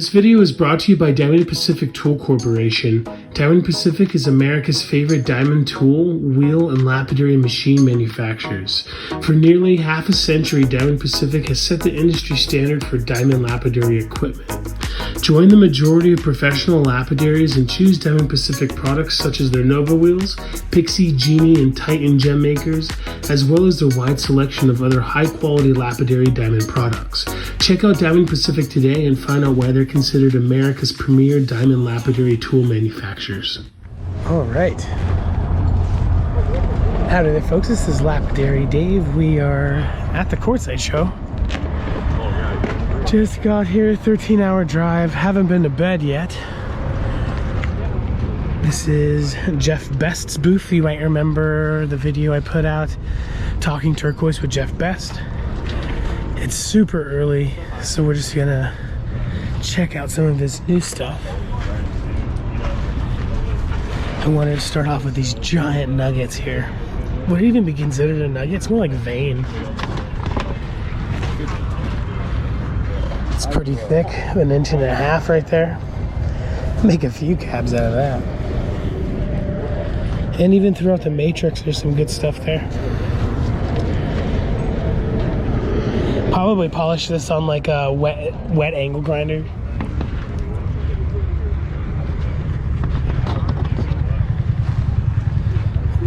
This video is brought to you by Diamond Pacific Tool Corporation. Diamond Pacific is America's favorite diamond tool, wheel, and lapidary machine manufacturers. For nearly half a century, Diamond Pacific has set the industry standard for diamond lapidary equipment. Join the majority of professional lapidaries and choose Diamond Pacific products such as their Nova wheels, Pixie, Genie, and Titan gem makers, as well as their wide selection of other high-quality lapidary diamond products. Check out Diamond Pacific today and find out why they're considered America's premier diamond lapidary tool manufacturers. All right. Howdy there, folks. This is Lapidary Dave. We are at the Quartzite show. Just got here, 13-hour drive. Haven't been to bed yet. This is Jeff Best's booth. You might remember the video I put out, Talking Turquoise with Jeff Best. It's super early, so we're just gonna check out some of his new stuff. I wanted to start off with these giant nuggets here. Would it even be considered a nugget? It's more like vein. It's pretty thick, 1.5 inches right there. Make a few cabs out of that. And even throughout the matrix, there's some good stuff there. Probably polish this on like a wet angle grinder.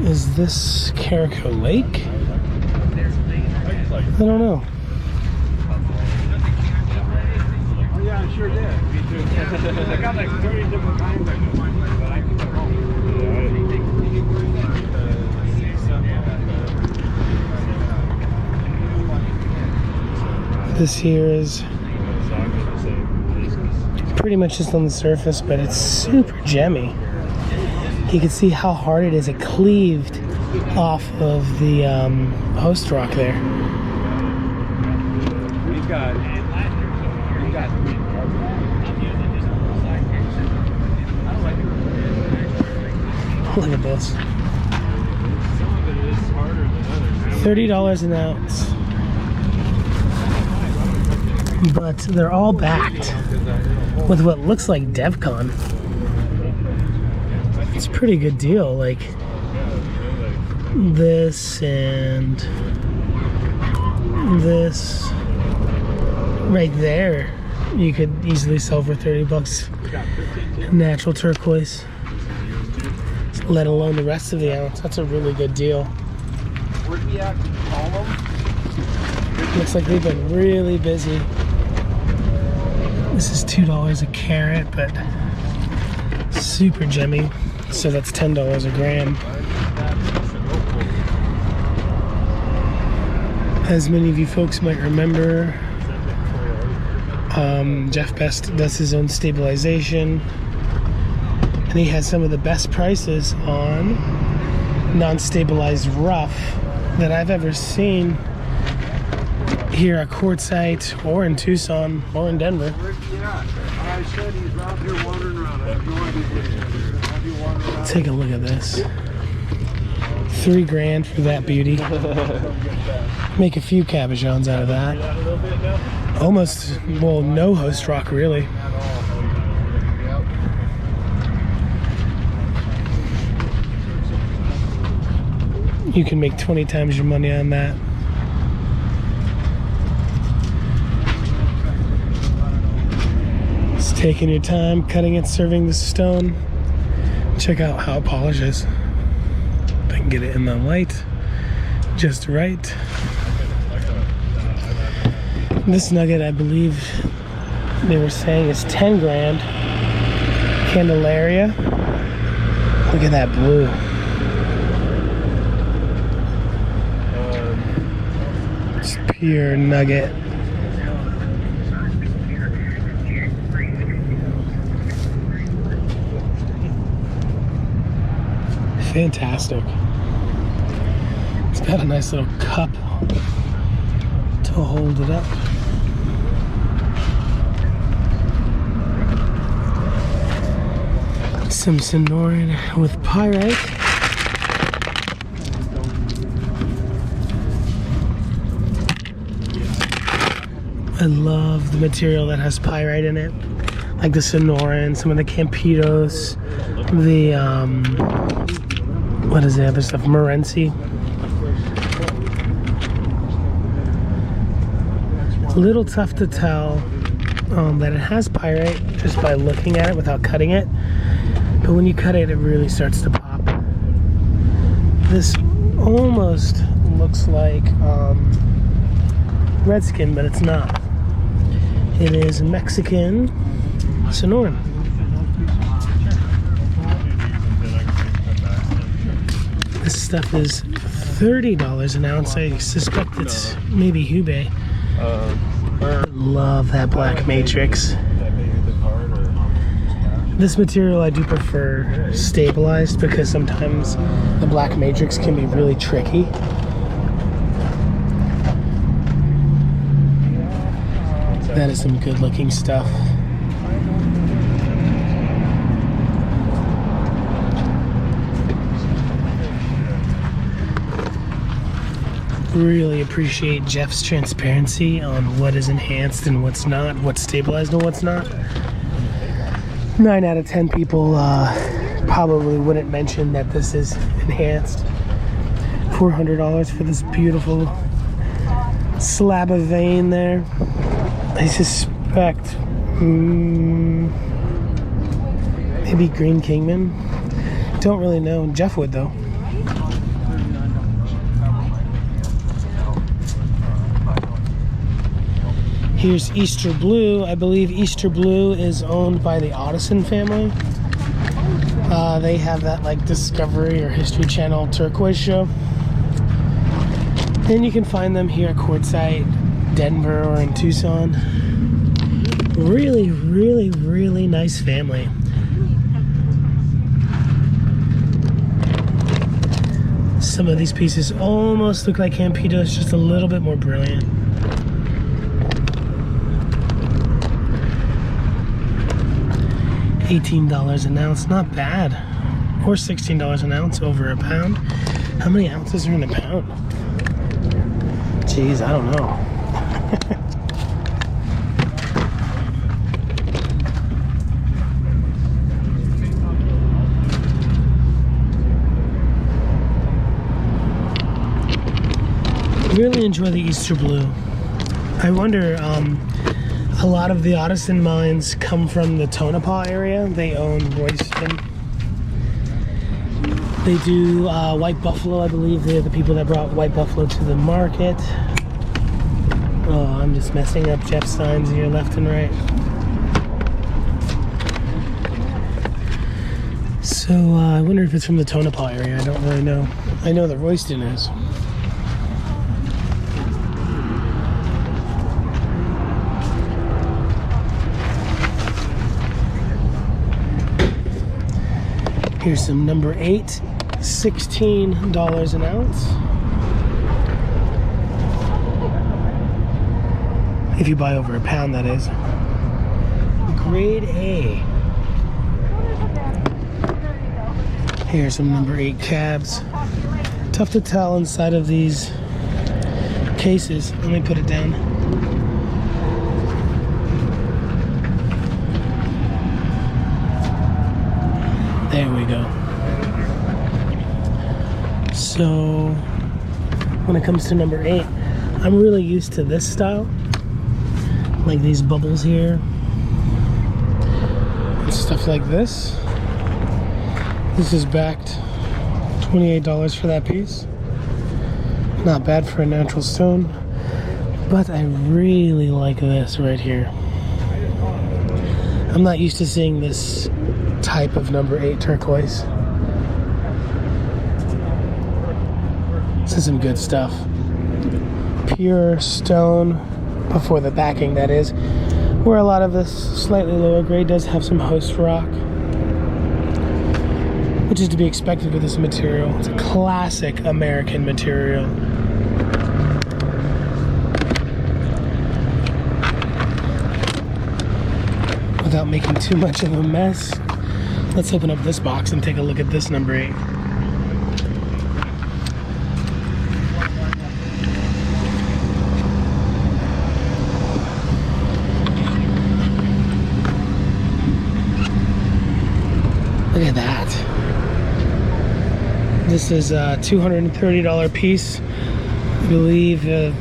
Is this Carico Lake? I don't know. Yeah, I sure did. Me too. I got like 30 different kinds of them, but I can go home. This here is pretty much just on the surface, but it's super gemmy. You can see how hard it is. It cleaved off of the host rock there. We've got Look at this. $30 an ounce. But they're all backed with what looks like DevCon. It's a pretty good deal. Like this and this right there, you could easily sell for $30. Natural turquoise. Let alone the rest of the ounce. That's a really good deal. Where'd we actually call them? Looks like they've been really busy. This is $2 a carat, but super gemmy. So that's $10 a gram. As many of you folks might remember, Jeff Best does his own stabilization. And he has some of the best prices on non-stabilized rough that I've ever seen here at Quartzite or in Tucson or in Denver. I said he's out here wandering around. I have no idea what he's doing. Take a look at this. $3 grand for that beauty. Make a few cabochons out of that. Almost, well, no host rock really. You can make 20 times your money on that. It's taking your time, cutting it, serving the stone. Check out how it polishes. If I can get it in the light just right. This nugget, I believe they were saying, is 10 grand. Candelaria. Look at that blue. Pure nugget. Fantastic. It's got a nice little cup to hold it up. Some Sonoran with pyrite. I love the material that has pyrite in it. like the Sonoran, some of the Campitos, the what is the other stuff? Morenci. It's a little tough to tell that it has pyrite just by looking at it without cutting it. But when you cut it, it really starts to pop. This almost looks like Redskin, but it's not. It is Mexican Sonoran. This stuff is $30 an ounce. I suspect it's maybe Hubei. Love that black matrix. This material I do prefer stabilized because sometimes the black matrix can be really tricky. That is some good looking stuff. Really appreciate Jeff's transparency on what is enhanced and what's not, what's stabilized and what's not. 9 out of 10 people probably wouldn't mention that this is enhanced. $400 for this beautiful slab of vein there. I suspect maybe Green Kingman. Don't really know. Jeff would though. Here's Easter Blue. I believe Easter Blue is owned by the Audison family. They have that like Discovery or History Channel turquoise show. And you can find them here at Quartzite, Denver, or in Tucson. Really, really, really nice family. Some of these pieces almost look like Campitos, just a little bit more brilliant. $18 an ounce, not bad. Or $16 an ounce, over a pound. How many ounces are in a pound? Jeez, I don't know. Really enjoy the Easter Blue. I wonder, a lot of the Audison mines come from the Tonopah area. They own Royston. They do White Buffalo, I believe. They're the people that brought White Buffalo to the market. Oh, I'm just messing up Jeff signs here left and right. So I wonder if it's from the Tonopah area. I don't really know. I know that Royston is. Here's some number 8, $16 an ounce. If you buy over a pound, that is. Grade A. Here's some number 8 cabs. Tough to tell inside of these cases. Let me put it down. There we go. So when it comes to number 8, I'm really used to this style, like these bubbles here and stuff like this. This is backed $28 for that piece. Not bad for a natural stone, but I really like this right here. I'm not used to seeing this type of number 8 turquoise. This is some good stuff. Pure stone before the backing, that is. Where a lot of this slightly lower grade does have some host rock, which is to be expected with this material. It's a classic American material. Without making too much of a mess, let's open up this box and take a look at this number 8. Look at that. This is a $230 piece. I believe the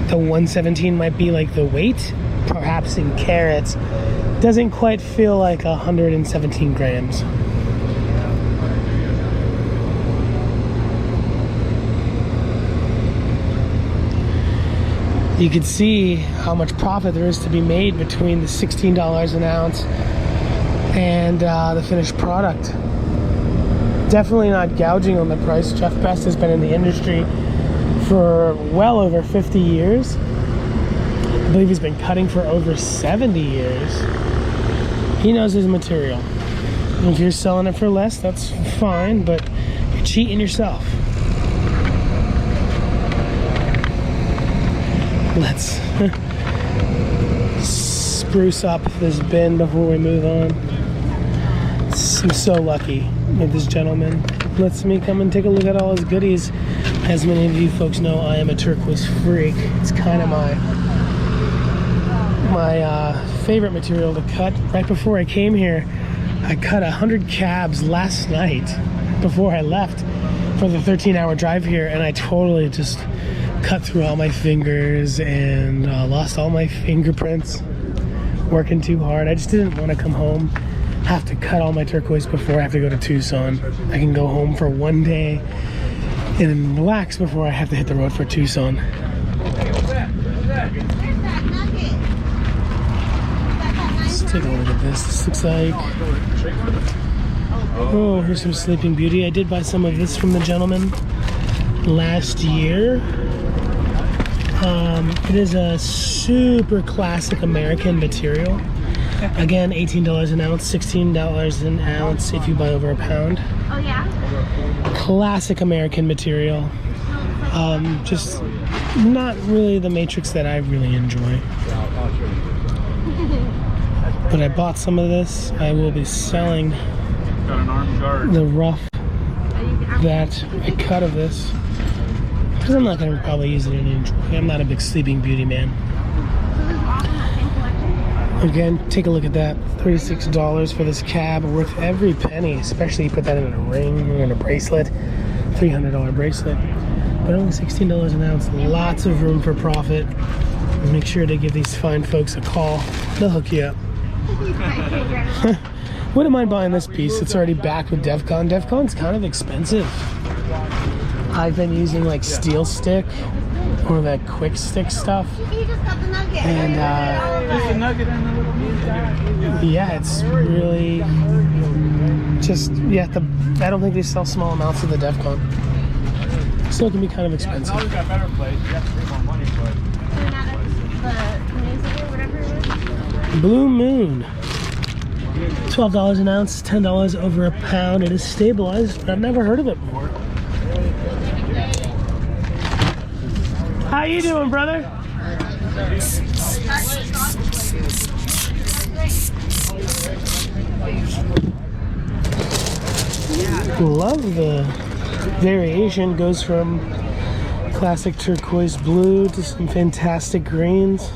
117 might be like the weight, perhaps in carats. Doesn't quite feel like 117 grams. You can see how much profit there is to be made between the $16 an ounce and the finished product. Definitely not gouging on the price. Jeff Best has been in the industry for well over 50 years. I believe he's been cutting for over 70 years. He knows his material. If you're selling it for less, that's fine, but you're cheating yourself. Let's spruce up this bin before we move on. I'm so lucky that this gentleman lets me come and take a look at all his goodies. As many of you folks know, I am a turquoise freak. It's kind of my favorite material to cut. Right before I came here, I cut 100 cabs last night before I left for the 13-hour drive here, and I totally just cut through all my fingers and lost all my fingerprints working too hard. I just didn't want to come home, have to cut all my turquoise before I have to go to Tucson. I can go home for one day and then relax before I have to hit the road for Tucson. Let's take a look at this. This looks like, oh, here's some Sleeping Beauty. I did buy some of this from the gentleman last year. It is a super classic American material. Again, $18 an ounce, $16 an ounce if you buy over a pound. Oh yeah? Classic American material. Just not really the matrix that I really enjoy. But I bought some of this. I will be selling the rough that I cut of this, because I'm not going to probably use it in enjoy. I'm not a big Sleeping Beauty man. Again, take a look at that. $36 for this cab, worth every penny, especially you put that in a ring or in a bracelet. $300 bracelet. But only $16 an ounce. Lots of room for profit. Make sure to give these fine folks a call. They'll hook you up. Wouldn't mind buying this piece. It's already backed with DevCon. DevCon's kind of expensive. I've been using like steel stick or that quick stick stuff. And yeah, it's really just, I don't think they sell small amounts of the DevCon. So it can be kind of expensive. Blue Moon. $12 an ounce, $10 over a pound. It is stabilized, but I've never heard of it before. How you doing, brother? Love the variation. Goes from classic turquoise blue to some fantastic greens.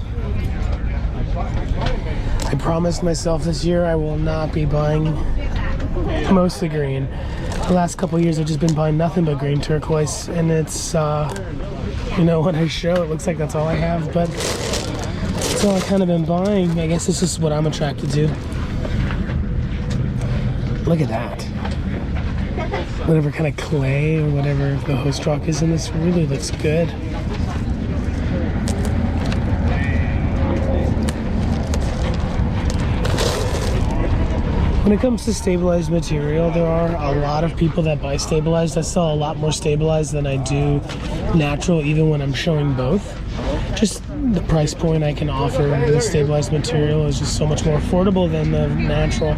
I promised myself this year I will not be buying mostly green. The last couple of years I've just been buying nothing but green turquoise, and it's you know, when I show it looks like that's all I have, but that's all I've kind of been buying. I guess this is what I'm attracted to. Look at that. Whatever kind of clay or whatever the host rock is in this really looks good. When it comes to stabilized material, there are a lot of people that buy stabilized. I sell a lot more stabilized than I do natural, even when I'm showing both. Just the price point I can offer the stabilized material is just so much more affordable than the natural.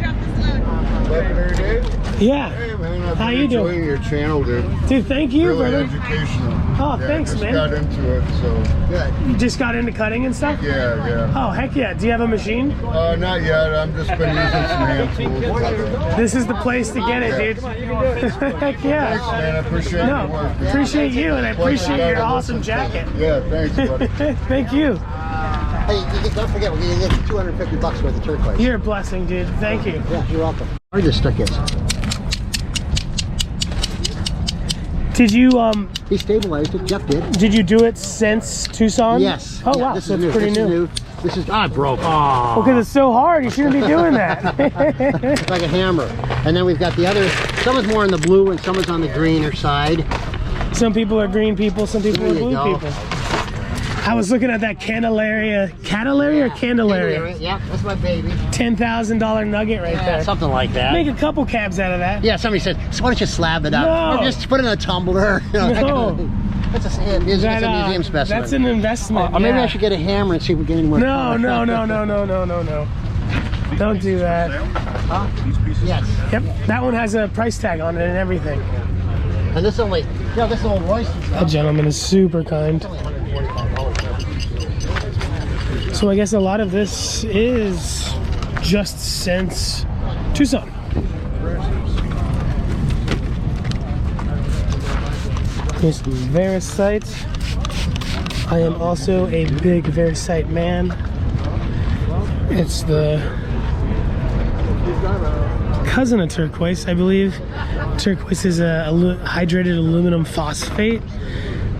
Yeah. Hey man, I've How been you enjoying doing? your channel, dude. Dude, thank you, Really brother. educational. Oh, Yeah, thanks, just man. got into it, so yeah. You just got into cutting and stuff? Yeah. Oh, heck yeah. Do you have a machine? Not yet. I'm just been using some hand tools. This is the place to get it, dude. Heck yeah. Thanks, man. I appreciate your work. No, appreciate you, and I appreciate your awesome jacket. Yeah, thanks, buddy. Thank you. Hey, don't forget, we're going to get $250 worth of turquoise. You're a blessing, dude. Thank you. Yeah, you're welcome. Where this stick is? Did you He stabilized it. Jeff did. did you do it since Tucson? Yes. Oh Yeah, wow, this so is it's pretty This is new. This is broke. Oh. Because it's so hard, you shouldn't be doing that. It's like a hammer. And then we've got the other. Some is more on the blue and some is on the greener side. Some people are green people, some people are There you blue go. people. I was looking at that Candelaria or Candelaria? Yeah, that's my baby. $10,000 nugget right Yeah, there. something like that. Make a couple cabs out of that. Yeah, somebody said, so why don't you slab it up? No. Or just put it in a tumbler. You know, that kind of No. thing. It's a museum specimen. That's an investment. Or maybe yeah. I should get a hammer and see if we get any more. No. Don't do that. Huh? Yes. Yep, that one has a price tag on it and everything. And this only, this is old Royce's That stuff. gentleman is super kind. Only $145. So I guess a lot of this is just since Tucson. Here's some Verisite. I am also a big Verisite man. It's the cousin of turquoise, I believe. Turquoise is a hydrated aluminum phosphate,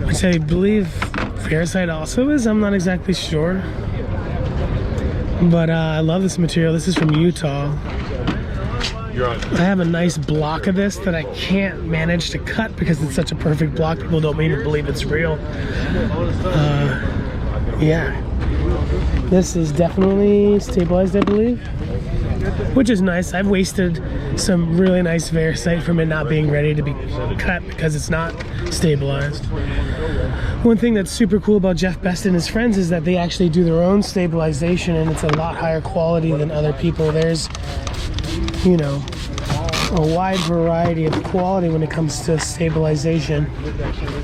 which I believe Verisite also is. I'm not exactly sure. But I love this material. This is from Utah. I have a nice block of this that I can't manage to cut because it's such a perfect block. People don't even believe it's real. Yeah. This is definitely stabilized, I believe. Which is nice. I've wasted some really nice Verisite from it not being ready to be cut because it's not stabilized. One thing that's super cool about Jeff Best and his friends is that they actually do their own stabilization, and it's a lot higher quality than other people. There's, you know, a wide variety of quality when it comes to stabilization.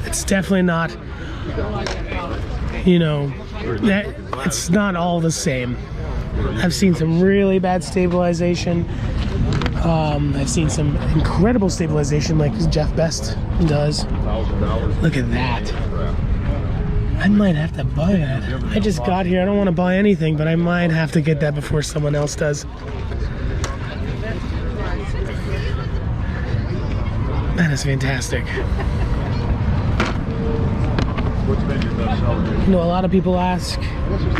It's definitely not, you know, it's not all the same. I've seen some really bad stabilization. I've seen some incredible stabilization like Jeff Best does. Look at that. I might have to buy that. I just got here. I don't want to buy anything, but I might have to get that before someone else does. That is fantastic. You know, a lot of people ask,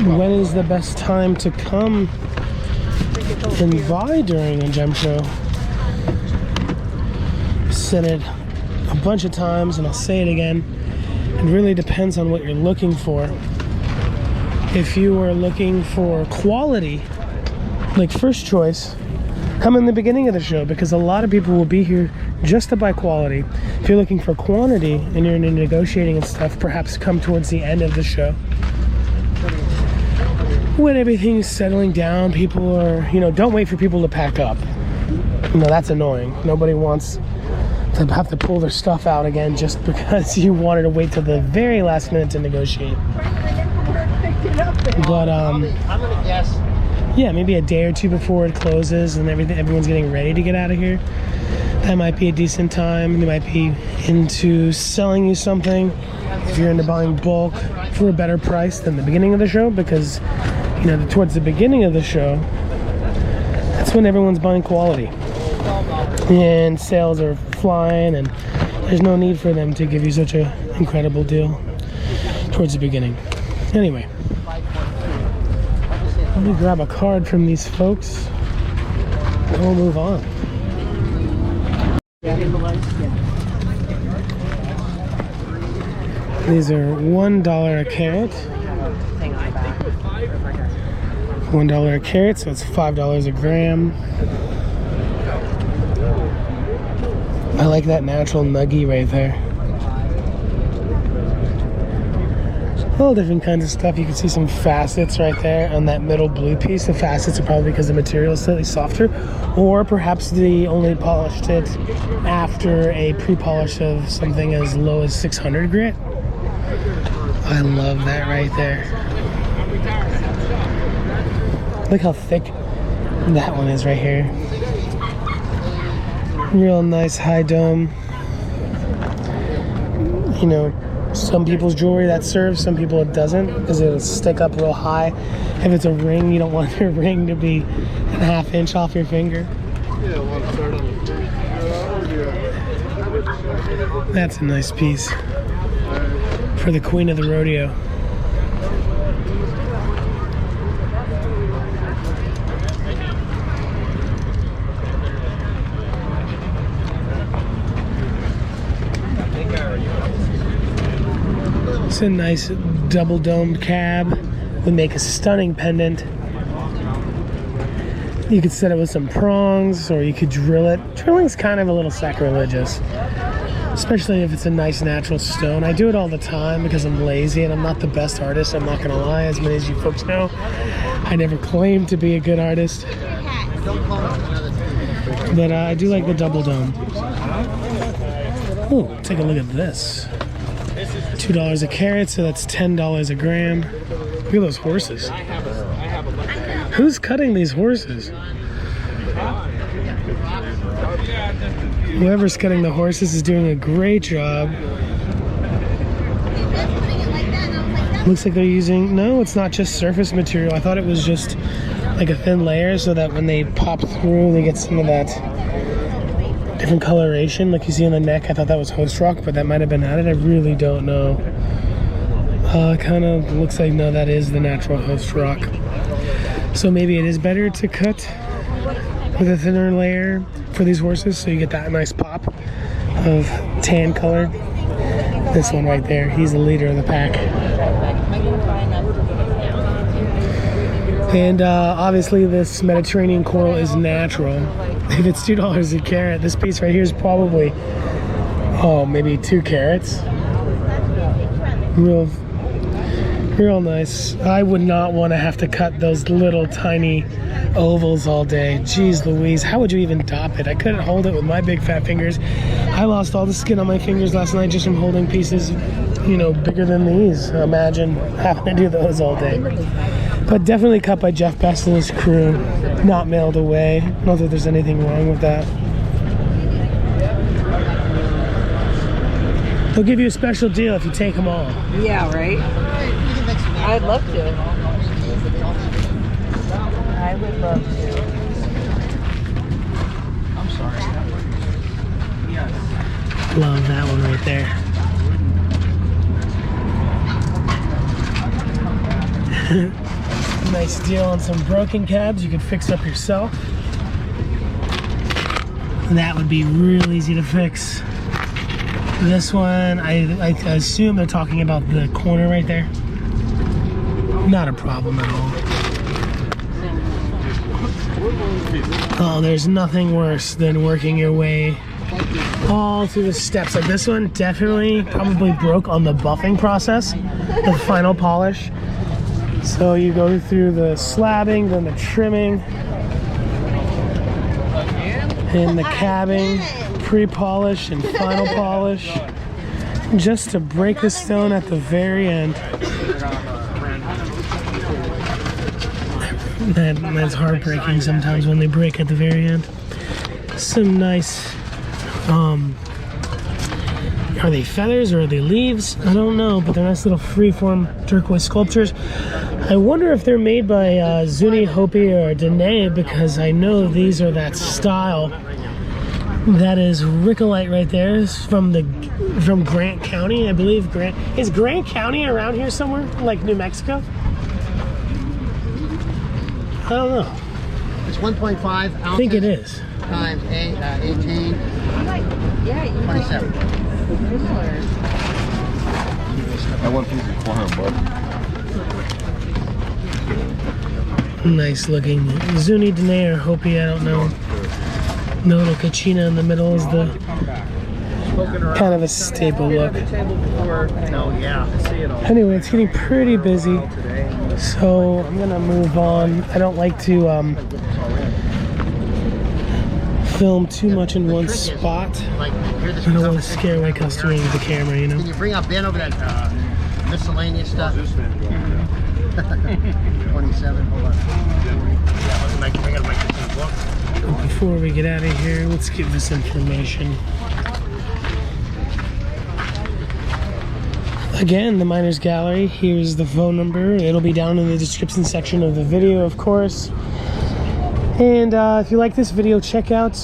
when is the best time to come and buy during a gem show? I've said it a bunch of times, and I'll say it again. It really depends on what you're looking for. If you are looking for quality, like first choice, come in the beginning of the show because a lot of people will be here just to buy quality. If you're looking for quantity and you're into negotiating and stuff, perhaps come towards the end of the show. When everything's settling down, people are, you know, don't wait for people to pack up. You know, that's annoying. Nobody wants to have to pull their stuff out again just because you wanted to wait till the very last minute to negotiate. But I'm gonna guess. yeah, maybe a day or two before it closes and everyone's getting ready to get out of here. That might be a decent time. They might be into selling you something if you're into buying bulk for a better price than the beginning of the show, because you know, towards the beginning of the show, that's when everyone's buying quality and sales are flying, and there's no need for them to give you such an incredible deal towards the beginning. Anyway, let me grab a card from these folks and we'll move on. These are $1 a carat. $1 a carat, so it's $5 a gram. I like that natural nugget right there. All different kinds of stuff. You can see some facets right there on that middle blue piece. The facets are probably because the material is slightly softer, or perhaps they only polished it after a pre-polish of something as low as 600 grit. I love that right there. Look how thick that one is right here. Real nice high dome. You know, some people's jewelry that serves, some people it doesn't, because it'll stick up real high. If it's a ring, you don't want your ring to be a half inch off your finger. That's a nice piece for the queen of the rodeo. It's a nice double domed cab. Would make a stunning pendant. You could set it with some prongs, or you could drill it. Drilling's kind of a little sacrilegious, especially if it's a nice natural stone. I do it all the time because I'm lazy and I'm not the best artist. I'm not gonna lie, as many as you folks know. I never claimed to be a good artist, but I do like the double dome. Ooh, take a look at this. $2 a carat, so that's $10 a gram. Look at those horses. Who's cutting these horses? Whoever's cutting the horses is doing a great job. Looks like they're using, no, it's not just surface material. I thought it was just like a thin layer so that when they pop through, they get some of that different coloration like you see on the neck. I thought that was host rock, but that might have been added. I really don't know. Kind of looks like, no, that is the natural host rock. So maybe it is better to cut with a thinner layer for these horses so you get that nice pop of tan color. This one right there, he's the leader of the pack. And obviously this Mediterranean coral is natural. If it's $2 a carat, this piece right here is probably, oh, maybe 2 carats. Real nice. I would not want to have to cut those little tiny ovals all day. Jeez Louise, how would you even dop it? I couldn't hold it with my big fat fingers. I lost all the skin on my fingers last night just from holding pieces, you know, bigger than these. Imagine having to do those all day. But definitely cut by Jeff Best and his crew. Not mailed away. Not that there's anything wrong with that. They'll give you a special deal if you take them all. Yeah, right? I'd love to. I would love to. I'm sorry. Yes. Love that one right there. Nice deal on some broken cabs you could fix up yourself. And that would be real easy to fix. This one, I assume they're talking about the corner right there. Not a problem at all. Oh, there's nothing worse than working your way all through the steps. Like this one definitely probably broke on the buffing process, the final polish. So you go through the slabbing, then the trimming, and the cabbing, pre-polish and final polish, just to break the stone at the very end. That's heartbreaking sometimes when they break at the very end. Some nice, are they feathers or are they leaves? I don't know, but they're nice little freeform turquoise sculptures. I wonder if they're made by Zuni, Hopi, or Dene, because I know these are that style. That is Rickolite right there. It's from Grant County, I believe. Is Grant County around here somewhere, like New Mexico? I don't know. It's 1.5 ounces. I think it is. Times 18. 27. That one piece is $400. Nice looking Zuni, Dene, or Hopi, I don't know. The little Kachina in the middle is the kind of a staple look. Anyway, it's getting pretty busy, so I'm gonna move on. I don't like to film too much in one spot. I don't want to scare away customers with the camera, you know. Can you bring up Ben over that miscellaneous stuff? 27, hold on. I gotta make this book. Before we get out of here, let's give this information. Again, the Miners Gallery. Here's the phone number. It'll be down in the description section of the video, of course. And if you like this video, check out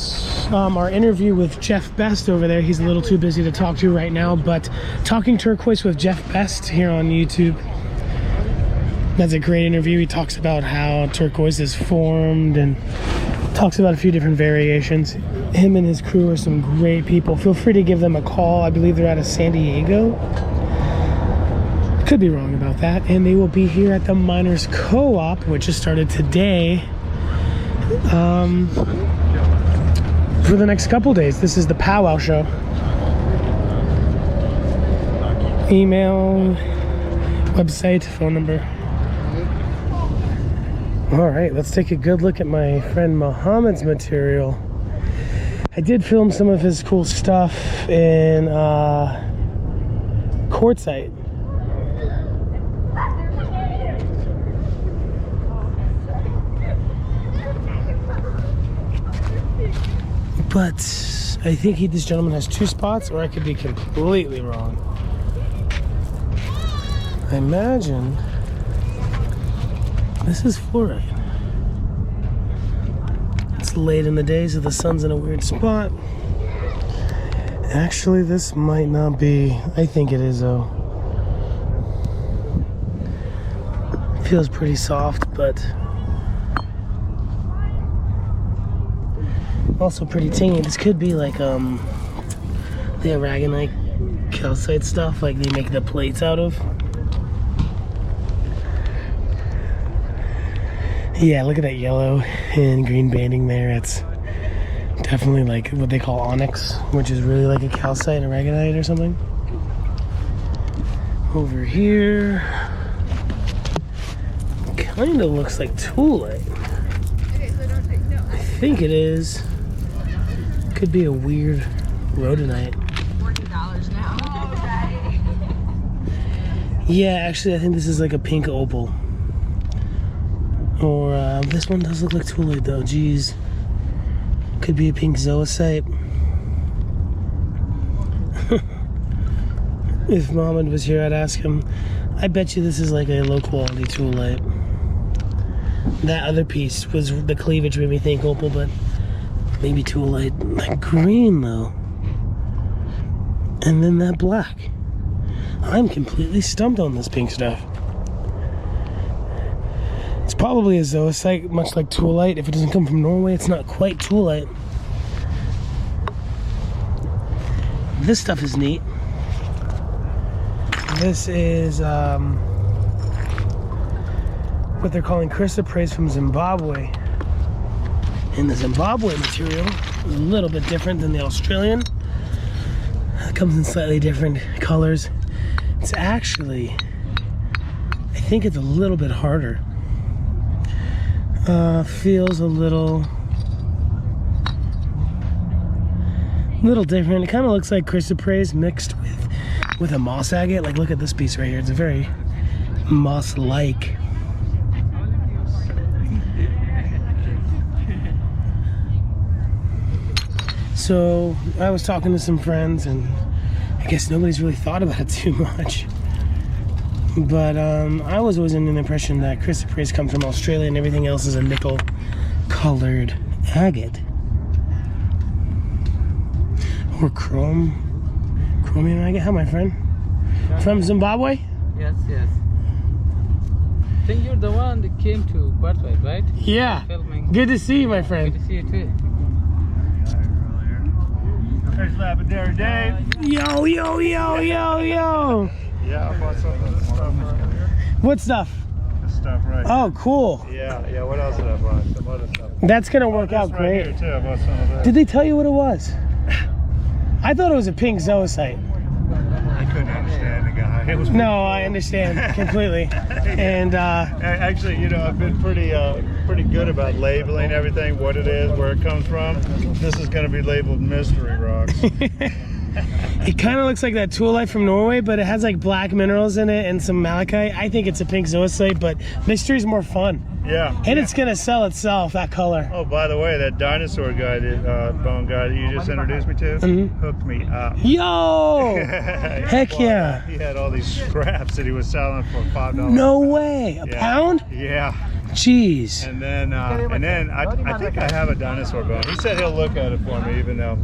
our interview with Jeff Best over there. He's a little too busy to talk to right now, but Talking Turquoise with Jeff Best here on YouTube. That's a great interview. He talks about how turquoise is formed and talks about a few different variations. Him and his crew are some great people. Feel free to give them a call. I believe they're out of San Diego. Could be wrong about that. And they will be here at the Miners Co-op, which just started today, for the next couple days. This is the powwow show. Email, website, phone number. All right, let's take a good look at my friend Mohammad's material. I did film some of his cool stuff in Quartzite. But I think this gentleman has 2 spots, or I could be completely wrong. I imagine this is fluorite. It's late in the day, so the sun's in a weird spot. Actually, this might not be. I think it is, though. Feels pretty soft, but also pretty tingy. This could be like the aragonite calcite stuff, like they make the plates out of. Yeah, look at that yellow and green banding there. It's definitely like what they call onyx, which is really like a calcite aragonite or something. Over here, kind of looks like toolite. I think it is. Could be a weird rhodonite. $40 now. Yeah, actually, I think this is like a pink opal. Or this one does look like toolite though. Geez, could be a pink zoisite. If Mohammed was here, I'd ask him. I bet you this is like a low quality toolite. That other piece was the cleavage made me think opal, but maybe toolite. That green though, and then that black. I'm completely stumped on this pink stuff. It's probably a zoisite, much like toolite. If it doesn't come from Norway, it's not quite toolite. This stuff is neat. This is what they're calling chrysoprase from Zimbabwe. And the Zimbabwe material is a little bit different than the Australian. It comes in slightly different colors. It's actually, I think it's a little bit harder. Feels a little different. It kind of looks like chrysoprase mixed with a moss agate. Like, look at this piece right here. It's a very moss-like. So I was talking to some friends, and I guess nobody's really thought about it too much. But I was always under the impression that chrysoprase comes from Australia and everything else is a nickel-colored agate. Or chromium agate. Hi, my friend. From Zimbabwe? Yes. I think you're the one that came to Quartzite, right? Yeah. Filming. Good to see you, my friend. Good to see you too. There's Lapidary Dave. Yo. Yeah, I bought some of this stuff right here. What stuff? This stuff right here. Oh, cool. Yeah, what else did I buy? Some other stuff. That's gonna work This out right great. here too, I bought some of that. Did they tell you what it was? I thought it was a pink zoisite. I couldn't understand the guy. It was No, I understand completely. And actually, you know, I've been pretty good about labeling everything, what it is, where it comes from. This is going to be labeled mystery rocks. it kind of looks like that toolite from Norway, but it has like black minerals in it and some malachite. I think it's a pink zoisite, but mystery's more fun. Yeah. And it's gonna sell itself, that color. Oh, by the way, that dinosaur guy, bone guy that you just introduced me to, hooked me up. Yo! Heck yeah. He had all these scraps that he was selling for $5. No way. A pound? Yeah. Jeez. And then I think I have a dinosaur bone. He said he'll look at it for me, even though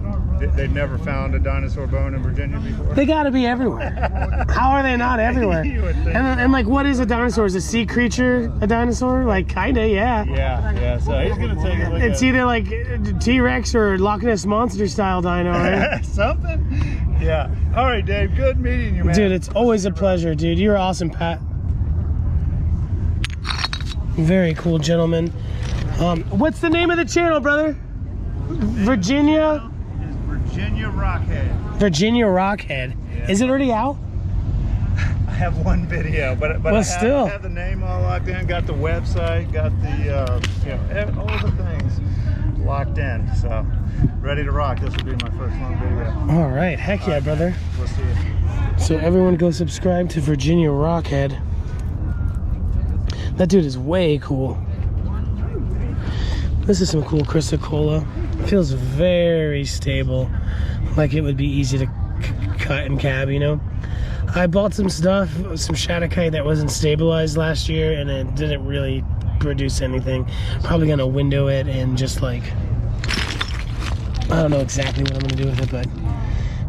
they'd never found a dinosaur bone in Virginia before. They gotta be everywhere. How are they not everywhere? You would think. And like, what is a dinosaur? Is a sea creature a dinosaur? Like, kinda, yeah. Yeah. So he's gonna take a look at it. It's either like T-Rex or Loch Ness Monster style dino, right? Something? Yeah. All right, Dave. Good meeting you, man. Dude, it's always a pleasure, dude. You're awesome, Pat. Very cool, gentlemen. What's the name of the channel, brother? Virginia? Is Virginia Rockhead. Virginia Rockhead. Yeah. Is it already out? I have one video, but still. I have the name all locked in. Got the website. Got the all the things locked in. So ready to rock. This will be my first long video. All right, heck yeah, brother. We'll see you. So everyone go subscribe to Virginia Rockhead. That dude is way cool. This is some cool Chrysocolla. Feels very stable, like it would be easy to cut and cab, you know. I bought some stuff, some Shattuckite that wasn't stabilized last year, and it didn't really produce anything. Probably gonna window it and just like, I don't know exactly what I'm gonna do with it, but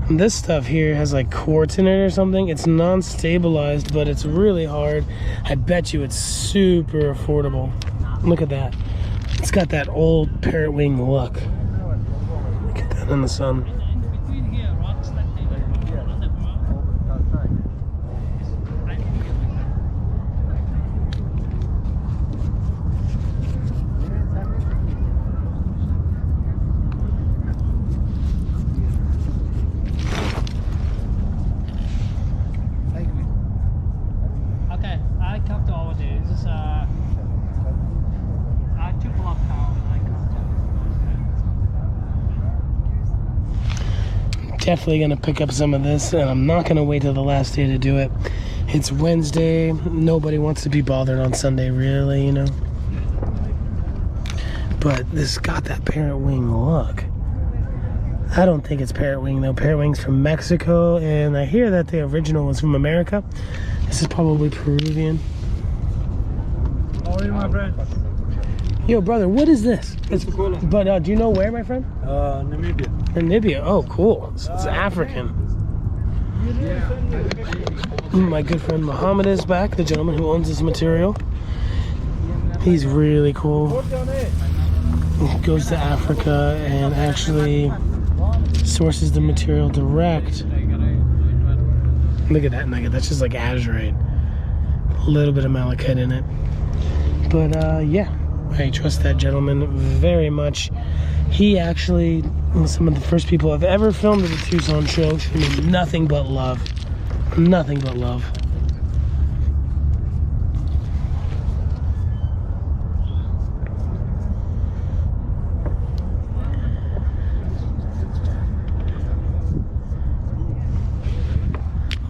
this stuff here has like quartz in it or something. It's non-stabilized, but it's really hard. I bet you it's super affordable. Look at that. It's got that old parrot wing look. Look at that in the sun. Okay, I come to all days. I took a lot of time. Definitely gonna pick up some of this, and I'm not gonna wait till the last day to do it. It's Wednesday. Nobody wants to be bothered on Sunday, really, you know. But this got that parrot wing look. I don't think it's parrot wing though. Parrot wing's from Mexico, and I hear that the original was from America. This is probably Peruvian. How are you, my friend? Yo, brother, what is this? But do you know where, my friend? Namibia. Namibia. Oh, cool. So it's African. My good friend Mohammed is back, the gentleman who owns this material. He's really cool. He goes to Africa and actually sources the material direct. Look at that nugget. That's just like azurite. A little bit of malachite in it. But yeah, I trust that gentleman very much. He actually was some of the first people I've ever filmed at the Tucson show. Showed me nothing but love. Nothing but love.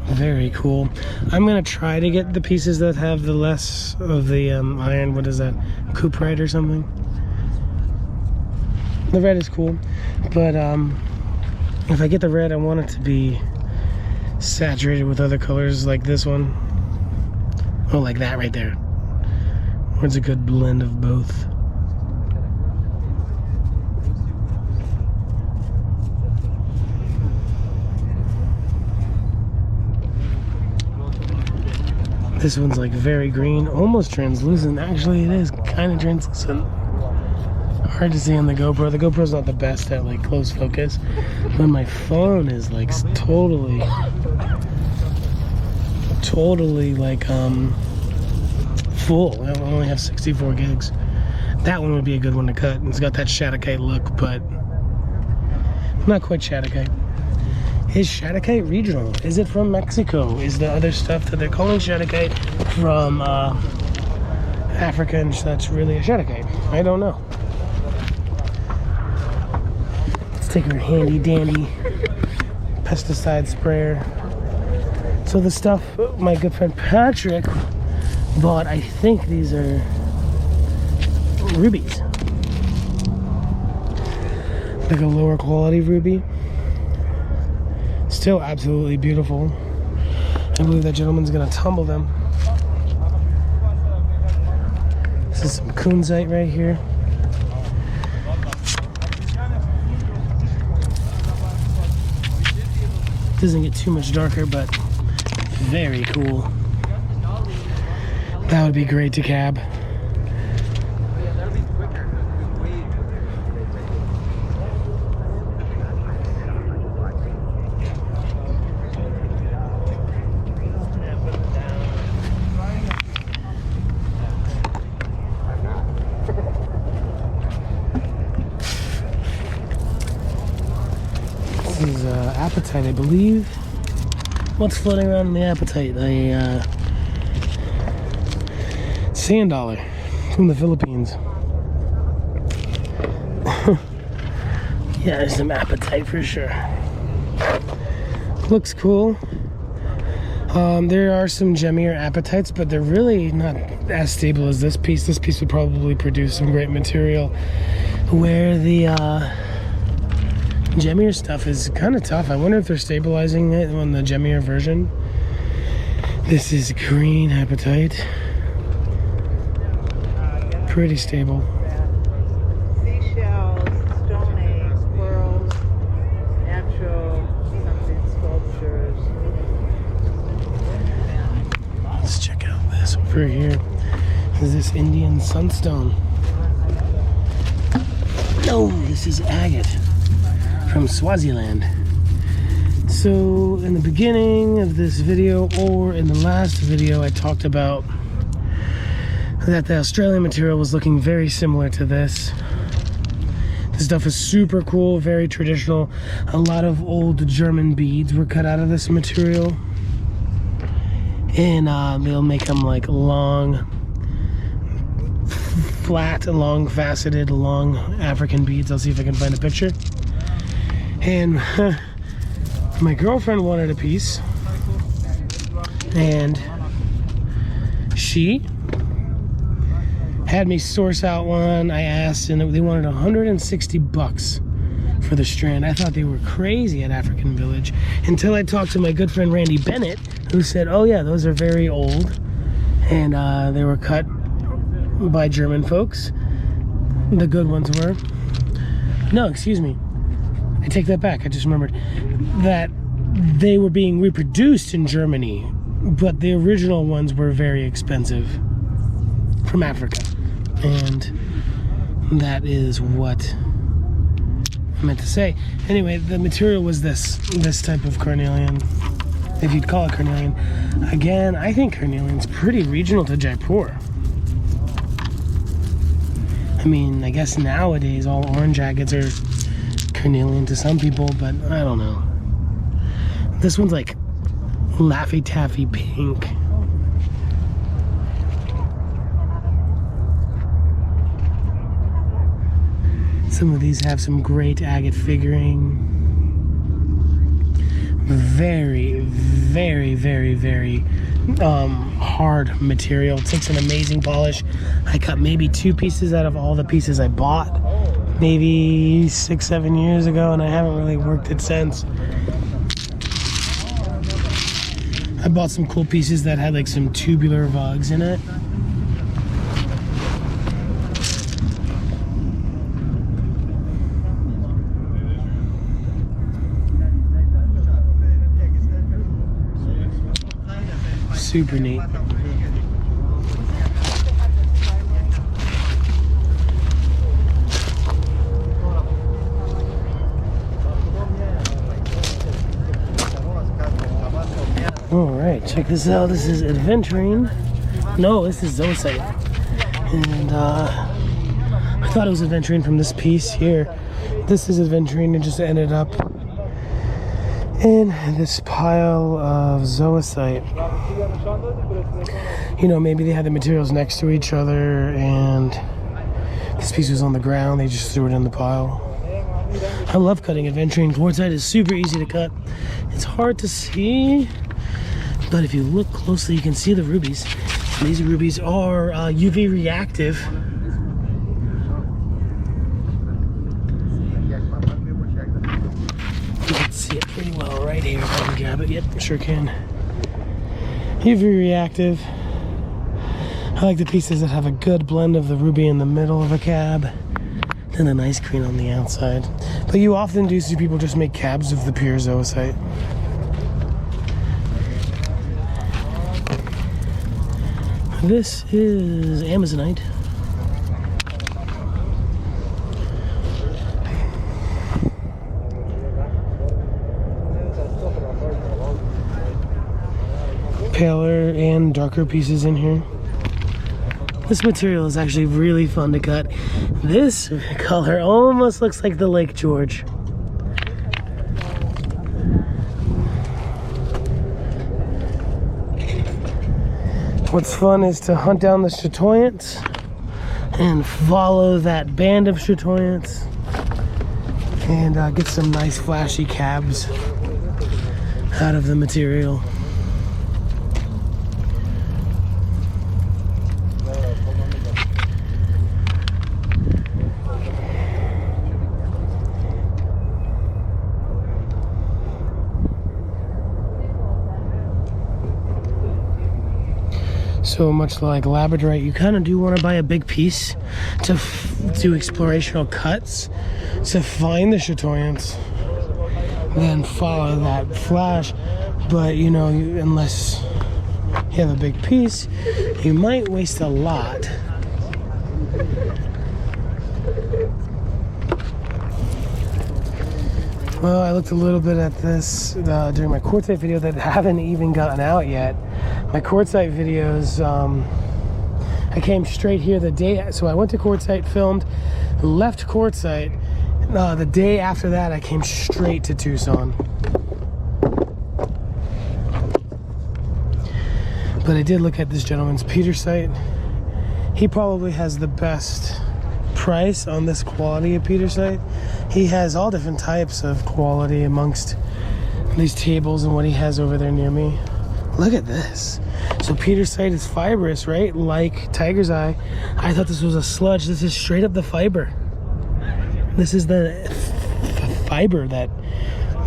Very cool. I'm gonna try to get the pieces that have the less of the iron. What is that? Cuprite or something? The red is cool, but if I get the red, I want it to be saturated with other colors like this one. Oh, like that right there. Where it's a good blend of both. This one's like very green, almost translucent. Actually, it is kind of translucent. Hard to see on the GoPro. The GoPro's not the best at like close focus, but my phone is like totally like full. I only have 64 gigs. That one would be a good one to cut. It's got that Shattuckite look, but not quite Shattuckite. Is Shattuckite regional? Is it from Mexico? Is the other stuff that they're calling Shattuckite from Africa and such really a Shattuckite? I don't know. Let's take our handy dandy pesticide sprayer. So the stuff my good friend Patrick bought, I think these are rubies. Like a lower quality ruby. Still absolutely beautiful. I believe that gentleman's gonna tumble them. This is some kunzite right here. Doesn't get too much darker, but very cool. That would be great to cab. This is apatite, I believe. What's floating around in the apatite? A sand dollar from the Philippines. Yeah, there's some apatite for sure. Looks cool. There are some gemmier apatites, but they're really not as stable as this piece. This piece would probably produce some great material, where the gemmier stuff is kind of tough. I wonder if they're stabilizing it on the gemmier version. This is green apatite. Pretty stable. Seashells, stone eggs, pearls, natural something sculptures. Let's check out this over here. Is this Indian sunstone? No, this is agate from Swaziland. So in the beginning of this video, or in the last video, I talked about that the Australian material was looking very similar to this. This stuff is super cool, very traditional. A lot of old German beads were cut out of this material, and they'll make them like long, flat, long faceted, long African beads. I'll see if I can find a picture. And my girlfriend wanted a piece, and she had me source out one. I asked, and they wanted $160 for the strand. I thought they were crazy at African Village, until I talked to my good friend Randy Bennett, who said, oh yeah, those are very old, and they were cut by German folks. The good ones were. No, excuse me, I take that back. I just remembered that they were being reproduced in Germany, but the original ones were very expensive from Africa. And that is what I meant to say. Anyway, the material was this type of carnelian, if you'd call it carnelian. Again, I think carnelian's pretty regional to Jaipur. I mean, I guess nowadays all orange agates are carnelian to some people, but I don't know. This one's like Laffy Taffy pink. Some of these have some great agate figuring. Very, very, very, very hard material. It takes an amazing polish. I cut maybe 2 pieces out of all the pieces I bought maybe 6-7 years ago, and I haven't really worked it since. I bought some cool pieces that had like some tubular vugs in it. Super neat. Alright, check this out. This is Adventurine. No, this is Zoisite. And I thought it was Adventurine from this piece here. This is Adventurine. It just ended up in this pile of Zoisite. You know, maybe they had the materials next to each other and this piece was on the ground. They just threw it in the pile. I love cutting Adventurine. Quartzite is super easy to cut. It's hard to see, but if you look closely, you can see the rubies. These rubies are UV reactive. You can see it pretty well right here. If I can grab it. Yep, sure can. UV reactive. I like the pieces that have a good blend of the ruby in the middle of a cab and a nice green on the outside. But you often do see people just make cabs of the pure zoisite. This is Amazonite. Paler and darker pieces in here. This material is actually really fun to cut. This color almost looks like the Lake George. What's fun is to hunt down the chatoyants and follow that band of chatoyants and get some nice flashy cabs out of the material. So much like labradorite, you kind of do want to buy a big piece to do explorational cuts to find the chatoyants, then follow that flash. But you know, unless you have a big piece, you might waste a lot. Well, I looked a little bit at this during my quartzite video that haven't even gotten out yet. My quartzite videos, I came straight here the day, so I went to quartzite, filmed, left quartzite. The day after that, I came straight to Tucson. But I did look at this gentleman's petersite. He probably has the best price on this quality of petersite. He has all different types of quality amongst these tables and what he has over there near me. Look at this. So petersite is fibrous, right? Like tiger's eye. I thought this was a sludge. This is straight up the fiber. This is the fiber that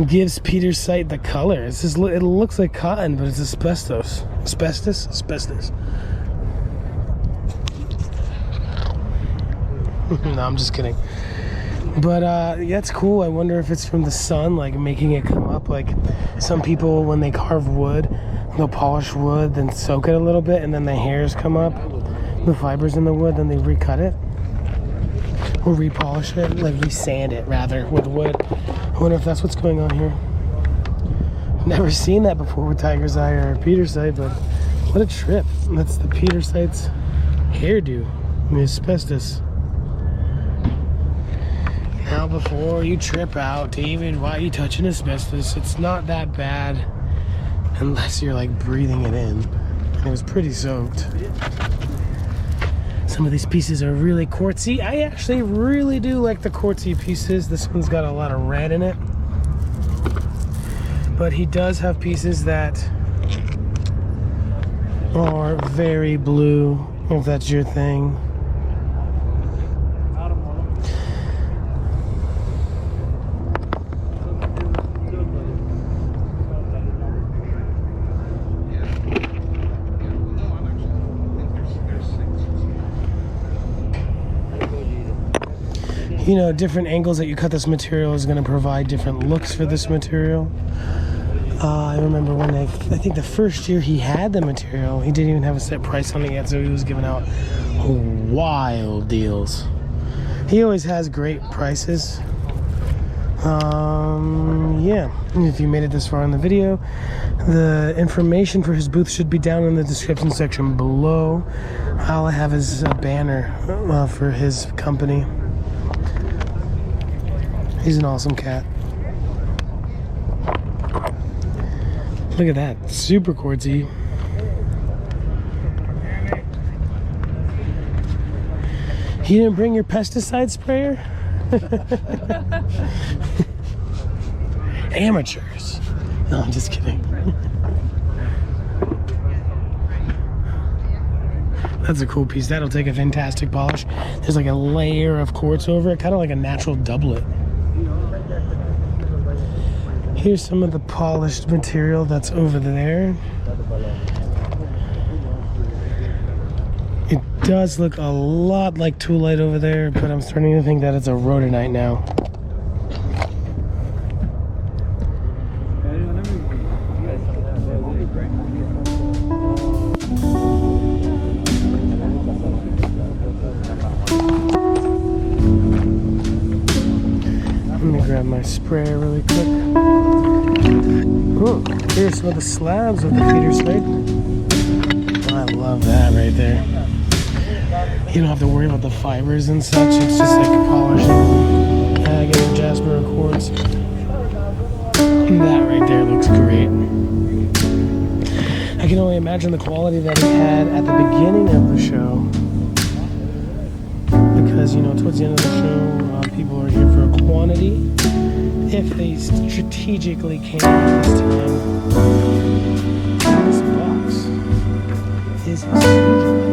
gives petersite the color. It looks like cotton, but it's asbestos. Asbestos. No, I'm just kidding. But yeah, it's cool. I wonder if it's from the sun, like making it come up. Like some people, when they carve wood, they'll polish wood, then soak it a little bit, and then the hairs come up, the fibers in the wood, then they recut it or repolish it, like resand it rather with wood. I wonder if that's what's going on here. Never seen that before with tiger's eye or petersite, but what a trip. That's the petersite's hairdo, the asbestos. Now before you trip out, David, why are you touching asbestos? It's not that bad unless you're like breathing it in. It was pretty soaked. Some of these pieces are really quartzy. I actually really do like the quartzy pieces. This one's got a lot of red in it. But he does have pieces that are very blue, if that's your thing. You know, different angles that you cut this material is going to provide different looks for this material. I remember when I think the first year he had the material, he didn't even have a set price on it yet, so he was giving out wild deals. He always has great prices. Yeah, if you made it this far in the video, the information for his booth should be down in the description section below. All I have is a banner for his company. He's an awesome cat. Look at that, super quartzy. You didn't bring your pesticide sprayer? Amateurs. No, I'm just kidding. That's a cool piece. That'll take a fantastic polish. There's like a layer of quartz over it, kind of like a natural doublet. Here's some of the polished material that's over there. does look a lot like Toolite over there, but I'm starting to think that it's a rhodonite now. Let me grab my sprayer really quick. Oh, here's some of the slabs of the feeder slate. I love that right there. You don't have to worry about the fibers and such. It's just like polishing agate or jasper or quartz. And that right there looks great. I can only imagine the quality that he had at the beginning of the show. Because, you know, towards the end of the show, people are here for a quantity. If they strategically came this time, this box is huge.